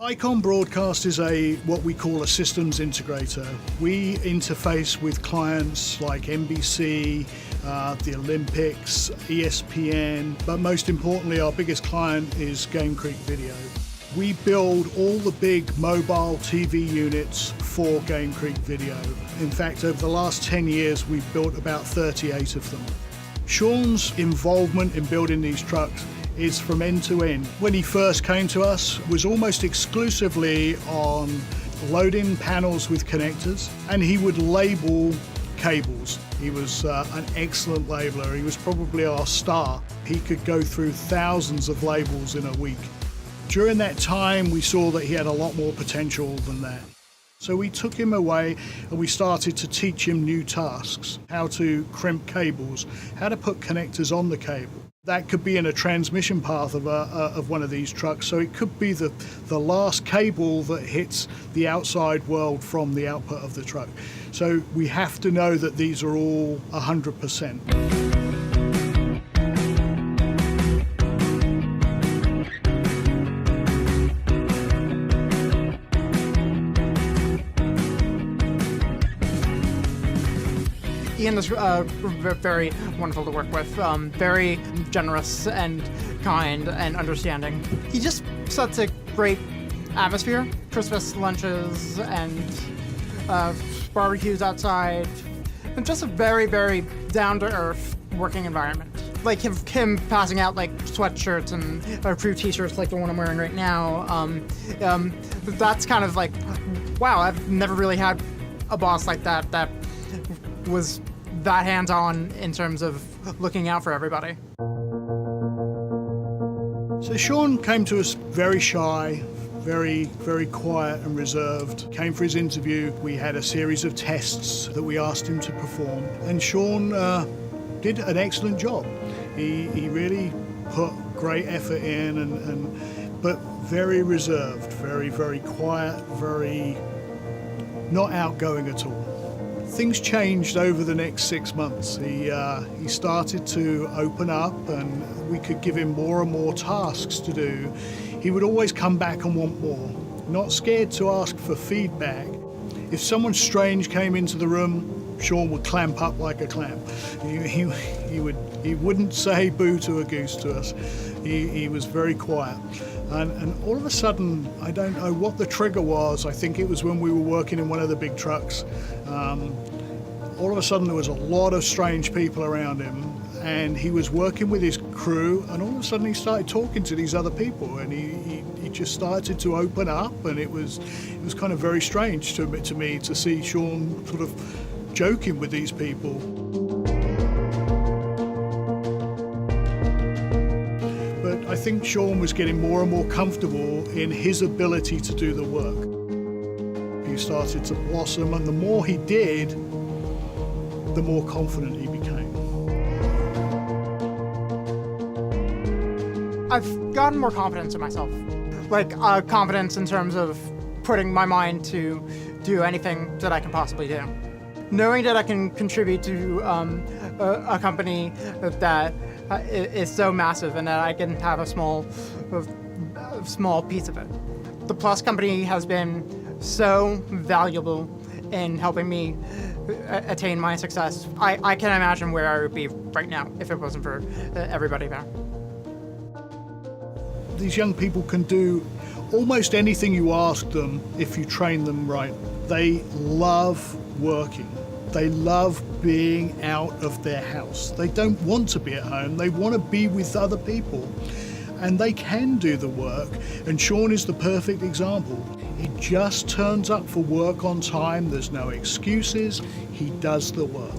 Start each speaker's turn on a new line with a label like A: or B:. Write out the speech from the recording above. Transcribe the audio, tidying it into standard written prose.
A: Icon Broadcast is what we call a systems integrator. We interface with clients like NBC, the Olympics, ESPN, but most importantly, our biggest client is Game Creek Video. We build all the big mobile TV units for Game Creek Video. In fact, over the last 10 years, we've built about 38 of them. Sean's involvement in building these trucks is from end to end. When he first came to us, was almost exclusively on loading panels with connectors, and he would label cables. He was an excellent labeler. He was probably our star. He could go through thousands of labels in a week. During that time, we saw that he had a lot more potential than that. So we took him away and we started to teach him new tasks, how to crimp cables, how to put connectors on the cable. That could be in a transmission path of one of these trucks, so it could be the last cable that hits the outside world from the output of the truck. So we have to know that these are all 100%.
B: Ian is very wonderful to work with, very generous and kind and understanding. He just sets a great atmosphere, Christmas lunches and barbecues outside, and just a very, very down-to-earth working environment. Like him passing out like sweatshirts and approved t-shirts like the one I'm wearing right now, that's kind of like, wow, I've never really had a boss like that was that hands-on in terms of looking out for everybody.
A: So Sean came to us very shy, very, very quiet and reserved. Came for his interview. We had a series of tests that we asked him to perform, and Sean did an excellent job. He really put great effort in, but very reserved, very, very quiet, very not outgoing at all. Things changed over the next 6 months. He started to open up and we could give him more and more tasks to do. He would always come back and want more, not scared to ask for feedback. If someone strange came into the room, Sean would clamp up like a clamp. He wouldn't say boo to a goose to us. He was very quiet. And all of a sudden, I don't know what the trigger was. I think it was when we were working in one of the big trucks. All of a sudden, there was a lot of strange people around him, and he was working with his crew, and all of a sudden he started talking to these other people, and he just started to open up, and it was kind of very strange to me to see Sean sort of joking with these people. But I think Sean was getting more and more comfortable in his ability to do the work. He started to blossom, and the more he did, the more confident he became.
B: I've gotten more confidence in myself. Like confidence in terms of putting my mind to do anything that I can possibly do. Knowing that I can contribute to a company that is so massive and that I can have a small piece of it. The Plus company has been so valuable in helping me attain my success. I can't imagine where I would be right now if it wasn't for everybody there.
A: These young people can do almost anything you ask them if you train them right. They love working. They love being out of their house. They don't want to be at home. They want to be with other people. And they can do the work. And Sean is the perfect example. He just turns up for work on time. There's no excuses. He does the work.